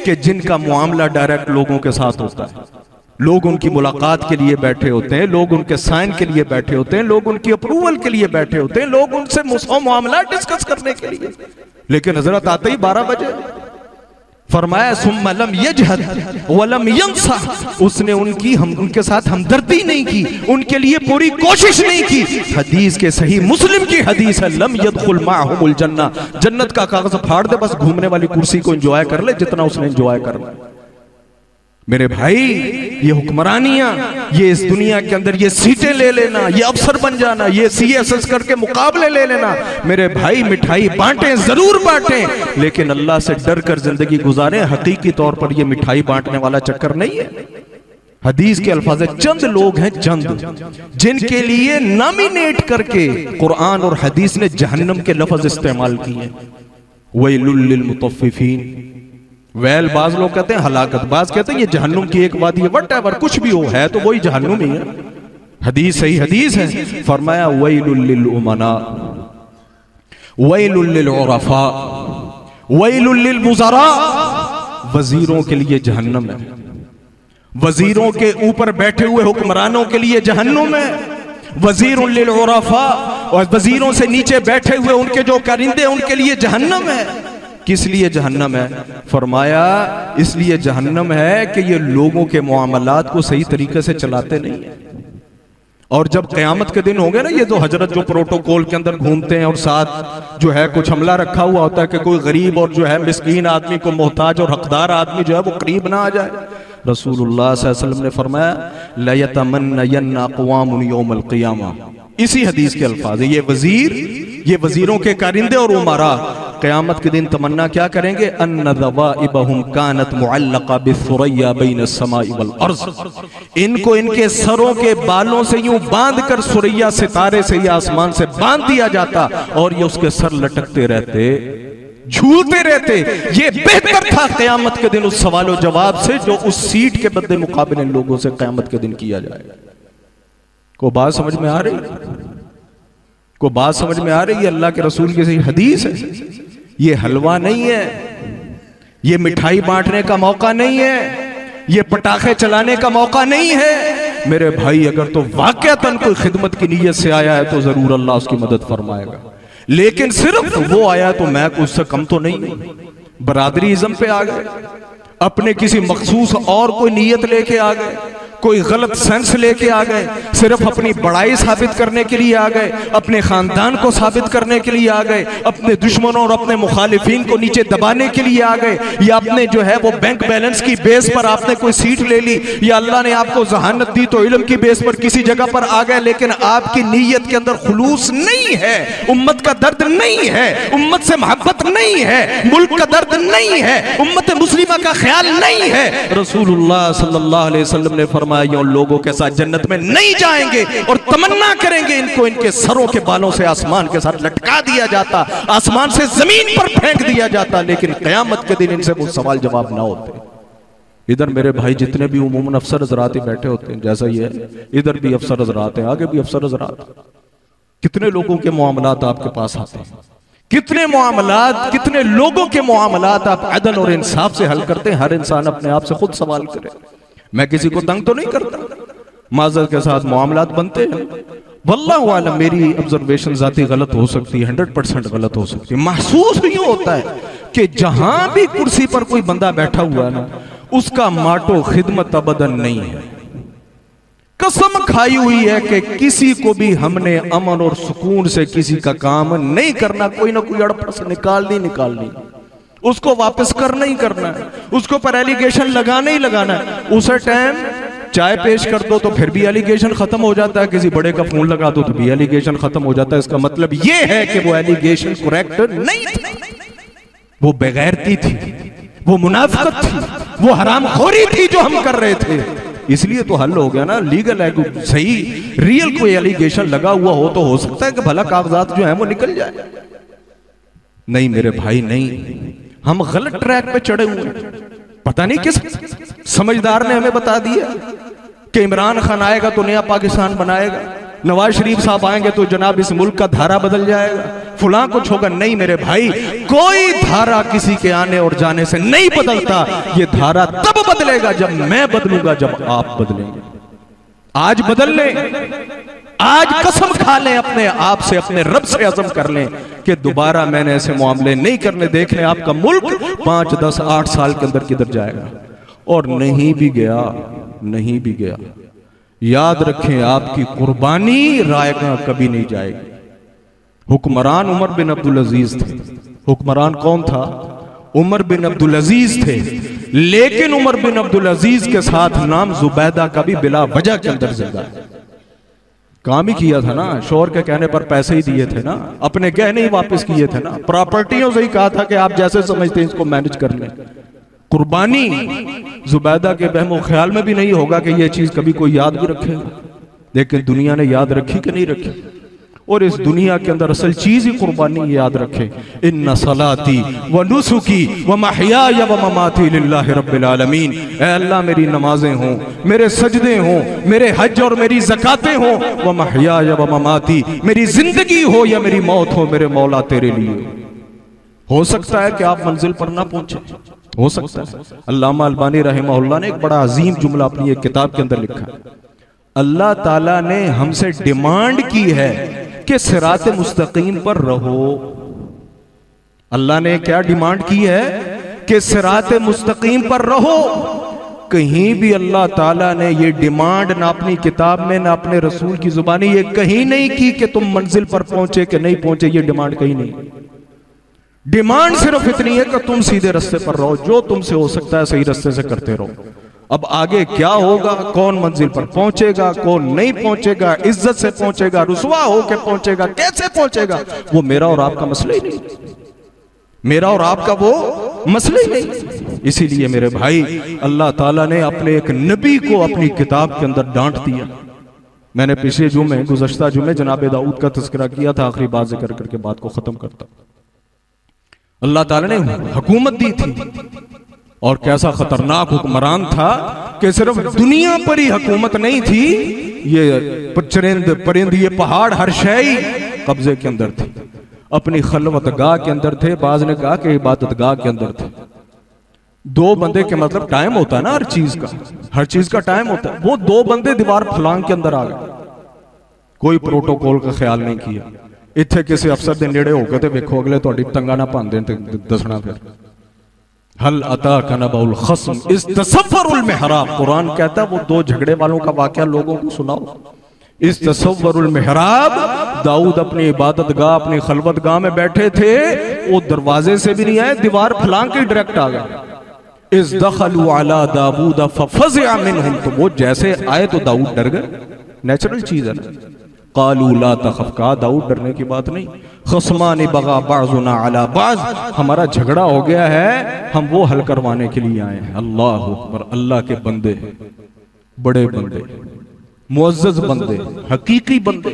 कि जिनका मामला डायरेक्ट लोगों के साथ होता है। लोग उनकी मुलाकात के लिए बैठे होते हैं, लोग उनके साइन के लिए बैठे होते हैं, लोग उनकी अप्रूवल के लिए बैठे होते हैं, लोग उनसे मामला डिस्कस करने के लिए। लेकिन हजरत आते ही 12 बजे। फरमाया सुम्मा लम यजहद वलम यंसा, उसने उनके साथ हमदर्दी नहीं की, उनके लिए पूरी कोशिश नहीं की। हदीस के सही मुस्लिम की हदीस है, लम यदखुल माहुमुल जन्नह, जन्नत का कागज फाड़ दे, बस घूमने वाली कुर्सी को एंजॉय कर ले जितना उसने एंजॉय करना। मेरे भाई, ये हुक्मरानियां, ये इस दुनिया के अंदर ये सीटें ले लेना, ये अफसर बन जाना, ये CSS करके मुकाबले ले लेना, मेरे भाई मिठाई बांटें, जरूर बांटें, लेकिन अल्लाह से डर कर जिंदगी गुजारें। हकीकी तौर पर ये मिठाई बांटने वाला चक्कर नहीं है। हदीस के अल्फाज है, चंद लोग हैं, चंद, जिनके लिए नॉमिनेट करके कुरान और हदीस ने जहन्नम के लफ्ज इस्तेमाल किए। वैलुल लिल मुतफ्फिफीन, वैल बाज लोग कहते हैं हलाकत, बाज कहते हैं ये जहन्नुम की एक वादी है, वट कुछ भी हो, है तो वही जहन्नुम ही है। हदीस सही हदीस है। फरमाया वैलुल लिल उमना, वैलुल लिल उरफा, वैलुल लिल वुज़रा, वजीरों के लिए जहन्नम है, वजीरों के ऊपर बैठे हुए हुक्मरानों के लिए जहन्नुम है, वजीरुल लिल उरफा, और वजीरों से नीचे बैठे हुए उनके जो कारिंदे उनके लिए जहन्नम है। किस लिए जहन्नम है? फरमाया इसलिए जहन्नम है कि ये लोगों के मामलात को सही तरीके से चलाते नहीं है। और जब क़यामत के दिन होंगे ना, ये जो हजरत जो प्रोटोकॉल के अंदर घूमते हैं और साथ जो है कुछ हमला रखा हुआ होता है कि कोई गरीब और जो है मिस्कीन आदमी को, मोहताज और हकदार आदमी जो है वो करीब ना आ जाए। रसूलुल्लाह सल्लल्लाहु अलैहि वसल्लम ने फरमाया लयतमन्नयन्ना अक़वामुन यौमल क़ियामा, इसी हदीस के अल्फाज है, ये वजीर, ये वजीरों के कारिंदे और उमरा क़यामत के दिन तमन्ना क्या करेंगे? अन्न दवाइबहुम कानत मुअल्लक़ा बिस्सुरैया बैन अस्समाई वल अर्ज़, इनको इनके सरों के बालों से यूं बांध कर सुरैया सितारे से या आसमान से बांध दिया जाता और ये उसके सर लटकते रहते, झूलते रहते। ये बेहतर था क़यामत के दिन उस सवाल और जवाब से जो उस सीट के बदले मुकाबले लोगों से क़यामत के दिन किया जाएगा। को बात समझ में आ रही? को बात समझ में आ रही है? अल्लाह के रसूल की सही हदीस है। ये हलवा नहीं है, ये मिठाई बांटने का मौका नहीं है, ये पटाखे चलाने का मौका नहीं है। मेरे भाई अगर तो वाकयातन कोई खिदमत की नीयत से आया है तो जरूर अल्लाह उसकी मदद फरमाएगा, लेकिन सिर्फ वो आया तो मैं उससे कम तो नहीं। बरादरी इज़्म पे आ गए, अपने किसी मखसूस और कोई नीयत लेके आ गए, कोई गलत सेंस लेके आ गए, सिर्फ अपनी बड़ाई साबित करने के लिए आ गए, अपने खानदान को साबित करने के लिए आ गए, अपने दुश्मनों और अपने मुखालिफिन को नीचे दबाने के लिए आ गए, या अपने जो है वो बैंक बैलेंस की बेस पर आपने कोई सीट ले ली, या अल्लाह ने आपको जहानत दी तो इल्म की बेस पर किसी जगह पर आ गए, लेकिन आपकी नीयत के अंदर खुलूस नहीं है, उम्मत का दर्द नहीं है, उम्मत से मोहब्बत नहीं है, मुल्क का दर्द नहीं है, उम्मत मुस्लिमा का ख्याल नहीं है। रसूलुल्लाह सल्लल्लाहु अलैहि वसल्लम ने फरमाया उन लोगों के साथ जन्नत में नहीं जाएंगे और तमन्ना करेंगे इनको इनके सरों के बालों से आसमान के साथ लटका दिया जाता, आसमान से जमीन पर फेंक दिया जाता, लेकिन क़यामत के दिन इनसे वो सवाल जवाब ना होते। इधर मेरे भाई जितने भी उमूमन अफसर हज़रात बैठे होते हैं, जैसा ये है, इधर भी अफसर हज़रात हैं, आगे भी अफसर हज़रात। कितने लोगों के मामलात आपके पास आते हैं, कितने मामलात, कितने लोगों के मामलात आप अदल और इंसाफ से हल करते हैं। हर इंसान अपने आप से खुद सवाल करे। मैं किसी को तंग तो नहीं करता, माज़रत के साथ मामलात बनते हैं। वल्लाहु आलम मेरी ऑब्जर्वेशन जाती गलत हो सकती है, 100% गलत हो सकती है। महसूस ही होता है कि जहां भी कुर्सी पर कोई बंदा बैठा हुआ है ना, उसका माटो खिदमत अबदन नहीं है। कसम खाई हुई है कि किसी को भी हमने अमन और सुकून से किसी का काम नहीं करना, कोई ना कोई अड़पड़ से निकालनी, उसको वापस करना ही करना है, उसको पर एलिगेशन लगाना ही लगाना है। उस टाइम चाय पेश कर दो तो फिर भी एलिगेशन खत्म हो जाता है, किसी बड़े का फोन लगा दो तो भी एलिगेशन खत्म हो जाता है। इसका मतलब ये है कि वो एलिगेशन करेक्ट नहीं थी, वो बेगैरती थी, वो मुनाफिकत थी, वो हरामखोरी थी जो हम कर रहे थे। इसलिए तो हल हो गया ना, लीगल है, सही रियल कोई एलिगेशन लगा हुआ हो तो हो सकता है कि भला कागजात जो है वो निकल जाए। नहीं मेरे भाई नहीं, हम गलत ट्रैक पे चढ़े हुए। पता नहीं किस समझदार ने हमें बता दिया कि इमरान खान आएगा तो नया पाकिस्तान बनाएगा, नवाज शरीफ साहब आएंगे तो जनाब इस मुल्क का धारा बदल जाएगा, फुला कुछ होगा। नहीं मेरे भाई, कोई धारा किसी के आने और जाने से नहीं बदलता। ये धारा तब बदलेगा जब मैं बदलूंगा, जब आप बदलेंगे। आज बदल लें, आज कसम खा लें अपने आप से, अपने रब से अज़म कर लें कि दोबारा मैंने ऐसे मामले नहीं करने। देख लें आपका मुल्क 5, 10, 8 साल के अंदर किधर जाएगा। और नहीं भी गया, नहीं भी गया, याद रखें आपकी कुर्बानी रायगा कभी नहीं जाएगी। हुक्मरान उमर बिन अब्दुल अजीज थे। हुक्मरान कौन था? उमर बिन अब्दुल अजीज थे, लेकिन उमर बिन अब्दुल अजीज के साथ नाम जुबैदा का भी बिला वजह के अंदर जिंदा है। काम ही किया था ना, शोर के कहने पर पैसे ही दिए थे ना, अपने गहने ही वापस किए थे ना, प्रॉपर्टियों से ही कहा था कि आप जैसे समझते हैं इसको मैनेज कर लें। कुर्बानी जुबैदा के बहमो ख्याल में भी नहीं होगा कि यह चीज कभी कोई याद भी रखेगा, लेकिन दुनिया ने याद रखी कि नहीं रखी। और इस दुनिया के अंदर असल चीज ही कुर्बानी याद रखे। इन्ना सलाती व नुसुकी व महयाया व ममाती लिल्लाहि रब्बिल आलमीन। ऐ अल्लाह मेरी नमाजें हों, मेरे सजदे हों, मेरे हज और मेरी ज़कातें हों, व महयाया व ममाती, मेरी जिंदगी हो या मेरी मौत हो, मेरे मौला तेरे लिए। हो सकता है कि आप मंजिल पर ना पहुंचे, हो सकता है। अल्लामा अलबानी रहमहुल्लाह ने एक बड़ा अजीम जुमला अपनी एक किताब के अंदर लिखा है। अल्लाह ताला ने हमसे डिमांड की है कि सिरात मुस्तकीम पर रहो। अल्लाह ने क्या डिमांड की है कि सिरात मुस्तकीम पर रहो। कहीं भी अल्लाह ताला ने ये डिमांड ना अपनी किताब में ना अपने रसूल की जुबानी ये कहीं नहीं की कि तुम मंजिल पर पहुंचे कि नहीं पहुंचे, ये डिमांड कहीं नहीं। डिमांड सिर्फ इतनी है कि तुम सीधे रास्ते पर रहो, जो तुमसे हो सकता है सही रास्ते से करते रहो। अब आगे क्या होगा, कौन मंजिल पर पहुंचेगा, कौन नहीं पहुंचेगा, इज्जत से पहुंचेगा, रुसवा होकर पहुंचेगा, कैसे पहुंचेगा, वो मेरा और आपका मसला ही नहीं, मेरा और आपका वो मसला ही नहीं। इसीलिए मेरे भाई, अल्लाह ताला ने अपने एक नबी को अपनी किताब के अंदर डांट दिया। मैंने पिछले जुमे, गुज़श्ता जुमे जनाब दाऊद का तज़किरा किया था, आखिरी बात जिक्र करके बात को खत्म करता। अल्लाह ताला ने हुकूमत दी थी और कैसा खतरनाक हुक्मरान था कि सिर्फ दुनिया पर ही हुकूमत नहीं थी, ये चरिंद परिंद ये पहाड़ हर शय कब्जे के अंदर थी, अपनी खलवतगाह के अंदर थे। बाज ने कहा कि इबादतगाह के अंदर थे। दो बंदे के मतलब टाइम होता है ना, हर चीज का टाइम होता है। वो दो बंदे दीवार फलांग के अंदर आ गए, कोई प्रोटोकॉल का ख्याल नहीं किया। इत्थे किसी अफसर के नेड़े होकर तो वेखो अगले तुहाडी टंगा ना भन देन ते दसना फिर हल अता कनबउल खस्म इस तसव्वरुल मेहराब। कुरान कहता है वो दो झगड़े वालों का वाकया लोगों को सुनाओ। इस तसव्वरुल मेहराब, दाऊद अपनी इबादत गाह अपनी खलवत गाह में बैठे थे, वो दरवाजे से भी नहीं आए, दीवार फलांग के डायरेक्ट आ गए। इस दखलू अला दाऊद फफज़अ मिनहुम, तो वो जैसे आए तो दाऊद डर गए, नेचुरल चीज है ना। कालू ला तखफ, कहा दाऊद डरने की बात नहीं। खस्मानी बगा बाजुना अला बाज, हमारा झगड़ा हो गया है, हम वो हल करवाने के लिए आए हैं। अल्लाह अकबर, अल्लाह के बंदे, बड़े बंदे, मुअज़्ज़ज़ बंदे, हकीकी बंदे,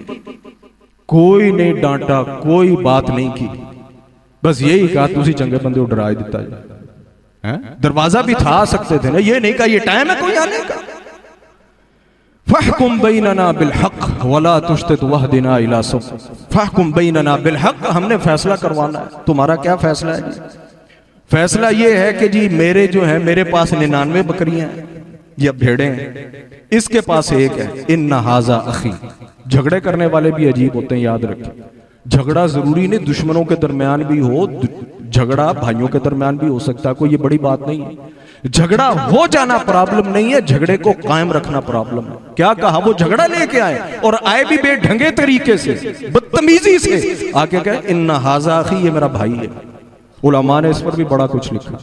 कोई नहीं डांटा, कोई बात नहीं की, बस यही कहा तुसी चंगे बंदे को डरा दिता है। दरवाजा भी था, आ सकते थे ना, ये नहीं कहा ये टाइम है कोई आने का। फहकुम बैनना बिलहक वला तुश्तित वहदिना इला सब, फहकुम बैनना बिलहक, हमने फैसला करवाना है। तुम्हारा क्या फैसला है जी? फैसला ये है कि जी मेरे जो है, मेरे पास 99 बकरियां हैं या भेड़े हैं, इसके पास एक है। इन्ना हाजा अखी, झगड़े करने वाले भी अजीब होते हैं, याद रखें। झगड़ा जरूरी नहीं दुश्मनों के दरमियान भी हो, झगड़ा भाइयों के दरमियान भी हो सकता है, कोई ये बड़ी बात नहीं है। झगड़ा हो जाना प्रॉब्लम नहीं है, झगड़े को कायम रखना प्रॉब्लम है। क्या कहा, वो झगड़ा लेके आए और आए भी बेढंगे तरीके से, बदतमीजी से आके कहे इन्ना हाजा अखी, ये मेरा भाई है। उलमा ने इस पर भी बड़ा कुछ लिखा।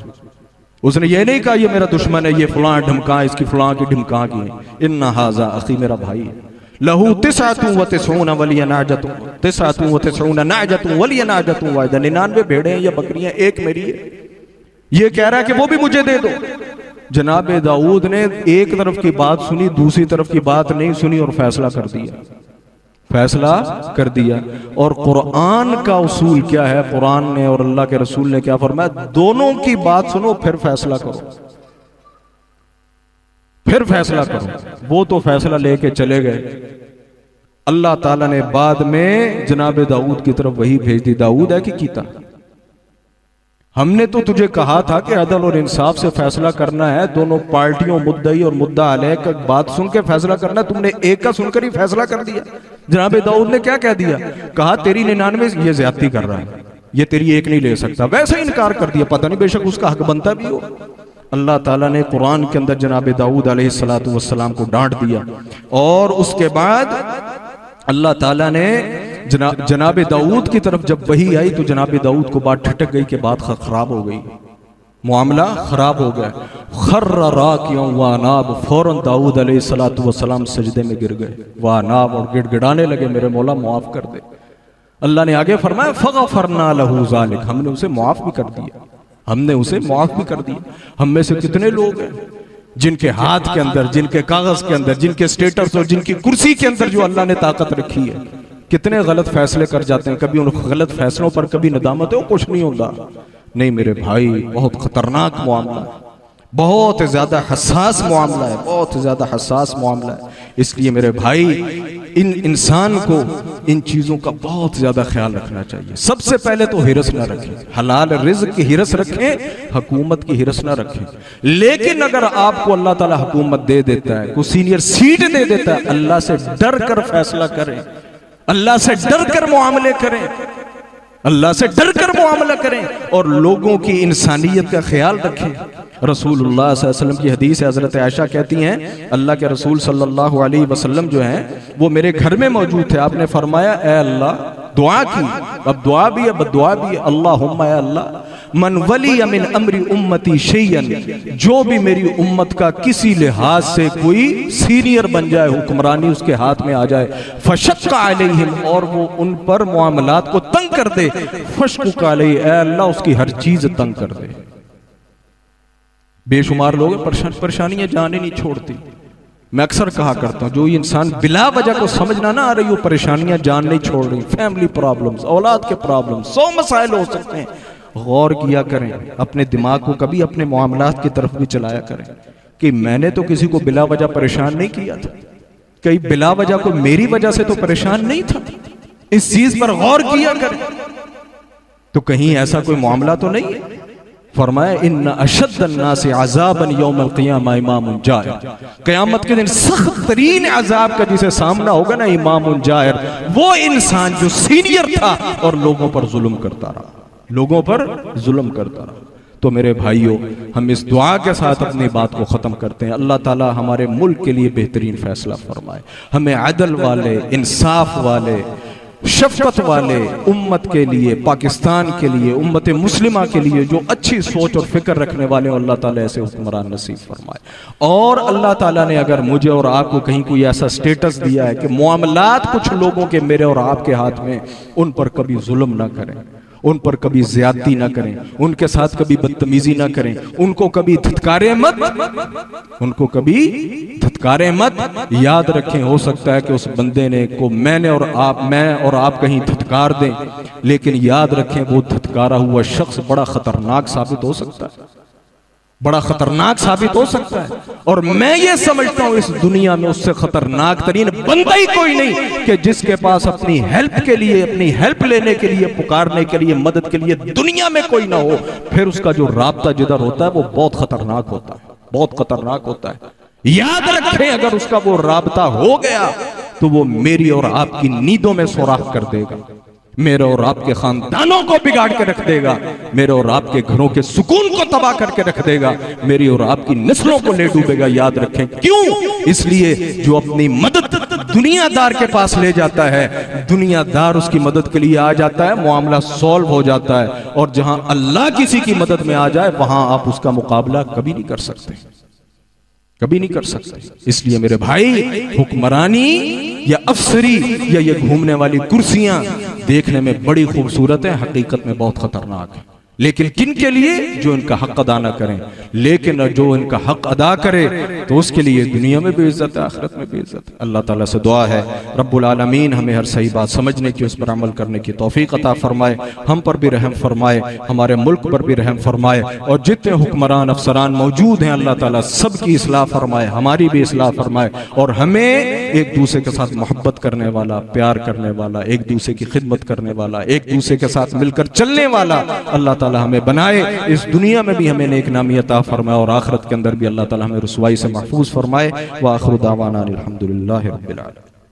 उसने ये नहीं कहा ये मेरा दुश्मन है, ये फलां ढमका, इसकी फलां की ढमका की है। इन्ना हाजा अखी, मेरा भाई है। लहू तिसातु व तिसूना वलिया नाजतु, तिसातु व तिसूना नाजतु वलिया नाजतु वाहिदा, 99 भेड़े हैं या बकरियां, एक मेरी है। ये कह रहा है कि वो भी मुझे दे दो। जनाब दाऊद ने एक तरफ की बात सुनी, दूसरी तरफ की बात नहीं सुनी और फैसला कर दिया, फैसला कर दिया। और कुरान का उसूल क्या है, कुरान ने और अल्लाह के रसूल ने क्या फरमाया, दोनों की बात सुनो फिर फैसला करो, फिर फैसला करो। वो तो फैसला लेके चले गए। अल्लाह ताला ने बाद में जनाब दाऊद की तरफ वही भेज दी, दाऊद है कि कीता, हमने तो तुझे कहा था कि अदल और इंसाफ से फैसला करना है, दोनों पार्टियों मुद्दई और मुद्दा अलैह का बात सुन के फैसला करना, तुमने एक का सुनकर ही फैसला कर दिया। जनाब दाऊद ने क्या कह दिया, कहा तेरी 99 ये ज्यादती कर रहा है, ये तेरी एक नहीं ले सकता, वैसे ही इनकार कर दिया। पता नहीं बेशक उसका हक बनता भी हो। अल्लाह ताला ने कुरान के अंदर जनाब दाऊद अलैहिस्सलातु वस्सलाम को डांट दिया और उसके बाद अल्लाह ताला ने जनाब दाऊद की तरफ जब वही आई तो जनाब दाऊद को बात ठटक गई कि बात खराब हो गई, मामला खराब हो गया। खर्रा राकियों वानाब, फौरन दाऊद अलैहिस्सलातु वस्सलाम सजदे में गिर गए, वानाब, और गिड़गिड़ाने लगे मेरे मौला माफ कर दे। अल्लाह ने आगे फरमाया फगफरना लहू ज़ालिक, हमने उसे माफ भी कर दिया, हमने उसे माफ भी कर दिया। हम में से कितने लोग हैं जिनके हाथ के अंदर, जिनके कागज के अंदर, जिनके स्टेटस और जिनकी कुर्सी के अंदर जो अल्लाह ने ताकत रखी है, कितने गलत फैसले कर जाते हैं। कभी उन गलत फैसलों पर कभी नदामत है, कुछ नहीं होता। नहीं मेरे भाई, बहुत खतरनाक मामला है, बहुत ज्यादा हसास मामला है, बहुत ज्यादा हसास मामला है। इसलिए मेरे भाई, इन इंसान को इन चीजों का बहुत ज्यादा ख्याल रखना चाहिए। सबसे पहले तो हिरस ना रखें, हलाल रिज़्क़ की हिरस रखें, हुकूमत की हिरस ना रखें। लेकिन अगर आपको अल्लाह ताला हुकूमत दे देता है, कोई सीनियर सीट दे देता है, अल्लाह से डर कर फैसला करें, अल्लाह से डर कर मुआमले करें, अल्लाह से डर कर मुआमला करें और लोगों की इंसानियत का ख्याल रखें। रसूलुल्लाह सल्लल्लाहु अलैहि वसल्लम की हदीस है, हजरत आयशा कहती हैं, अल्लाह के रसूल सल्लल्लाहु अलैहि वसल्लम जो हैं वो मेरे घर में मौजूद थे। आपने फरमाया, ए अल्लाह, दुआ की, अब दुआ भी है बदुआ भी है, अल्लाहुम्मा या अल्लाह, मन वली मिन अमरी उम्मती शैयन, जो भी मेरी उम्मत का किसी लिहाज से कोई सीनियर बन जाए, हुक्मरानी उसके हाथ में आ जाए, फशक्का अलैहिम, और वो उन पर मामलात को तंग कर दे, फशक्का अलैहि, ए अल्लाह उसकी हर चीज तंग कर दे। बेशुमार लोग परेशानियां जाने नहीं छोड़ती। मैं अक्सर कहा करता हूं, जो इंसान बिला वजह को समझना ना आ रही, वो परेशानियां जान नहीं छोड़ रही। फैमिली प्रॉब्लम्स, औलाद के प्रॉब्लम्स, 100 मसाइल हो सकते हैं। गौर किया करें, अपने दिमाग को कभी अपने मामलात की तरफ भी चलाया करें कि मैंने तो किसी को बिला वजह परेशान नहीं किया था, कहीं बिला वजह को मेरी वजह से तो परेशान नहीं था। इस चीज पर गौर किया करें, तो कहीं ऐसा कोई मामला तो नहीं है। फरमाया, इन्ना अशद्दन्नासि अज़ाबन यौमल क़ियामा इमामुन जाहिर, क़यामत के दिन सख्त तरीन अज़ाब का जिसे सामना होगा ना, इमामुन जाहिर, वो इंसान जो सीनियर था और लोगों पर जुल्म करता रहा, लोगों पर जुल्म करता रहा। तो मेरे भाइयों, हम इस दुआ के साथ अपनी बात को ख़त्म करते हैं। अल्लाह ताला हमारे मुल्क के लिए बेहतरीन फैसला फरमाए, हमें अदल वाले, इंसाफ वाले, शफकत वाले, उम्मत के लिए, पाकिस्तान के लिए, उम्मत मुस्लिमा के लिए जो अच्छी सोच और फिक्र रखने वाले, अल्लाह ताला ऐसे हुक्मरान नसीब फरमाए। और अल्लाह ताला ने अगर मुझे और आपको कहीं कोई ऐसा स्टेटस दिया है कि मामलात कुछ लोगों के मेरे और आपके हाथ में, उन पर कभी जुल्म ना करें, उन पर कभी ज्यादती ना करें, उनके साथ कभी बदतमीजी ना करें, उनको कभी धत्कारे मत, उनको कभी धत्कारे मत। याद रखें, हो सकता है कि उस बंदे ने को मैं और आप कहीं धत्कार दें, लेकिन याद रखें वो धत्कारा हुआ शख्स बड़ा खतरनाक साबित हो सकता है, बड़ा खतरनाक साबित हो सकता है। और मैं ये समझता हूं इस दुनिया में उससे खतरनाक तरीन बंदा ही कोई नहीं कि जिसके पास अपनी हेल्प के लिए, अपनी हेल्प लेने के लिए, पुकारने के लिए, मदद के लिए दुनिया में कोई ना हो। फिर उसका जो राब्ता जिधर होता है वो बहुत खतरनाक होता है, बहुत खतरनाक होता है। याद रखें, अगर उसका वो राब्ता हो गया तो वो मेरी और आपकी नींदों में सुराख कर देगा, मेरे और आपके खानदानों को बिगाड़ के रख देगा, मेरे और आपके घरों के सुकून को तबाह करके रख देगा, मेरी और आपकी नस्लों को ले डूबेगा। याद रखें, क्यों? इसलिए जो अपनी मदद दुनियादार के पास ले जाता है, दुनियादार उसकी मदद के लिए आ जाता है, मामला सॉल्व हो जाता है। और जहां अल्लाह किसी की मदद में आ जाए, वहां आप उसका मुकाबला कभी नहीं कर सकते, कभी नहीं कर सकते। इसलिए मेरे भाई, हुक्मरानी या अफसरी या ये घूमने वाली कुर्सियां देखने में बड़ी खूबसूरत है, हकीकत में बहुत खतरनाक है। लेकिन किन के लिए? जो इनका हक अदा ना करें। लेकिन जो इनका हक अदा करे तो उसके लिए दुनिया में भी इज्जत है, आखिरत में भी इज्जत है। अल्लाह ताला से दुआ है, रब्बुल आलमीन हमें हर सही बात समझने की, उस पर अमल करने की तौफीक अता फरमाए, हम पर भी रहम फरमाए, हमारे मुल्क पर भी रहम फरमाए, और जितने हुक्मरान अफसरान मौजूद हैं अल्लाह ताला सबकी इस्लाह फरमाए, हमारी भी इस्लाह फरमाए, और हमें एक दूसरे के साथ मोहब्बत करने वाला, प्यार करने वाला, एक दूसरे की खिदमत करने वाला, एक दूसरे के साथ मिलकर चलने वाला अल्लाह ताला हमें बनाए। इस दुनिया में भी हमें नेक नामी अता फरमाए और आखिरत के अंदर भी अल्लाह ताला हमें रुसवाई से महफूज फरमाए। व आखिरु दावाना अल्हम्दुलिल्लाहि रब्बिल आलमीन।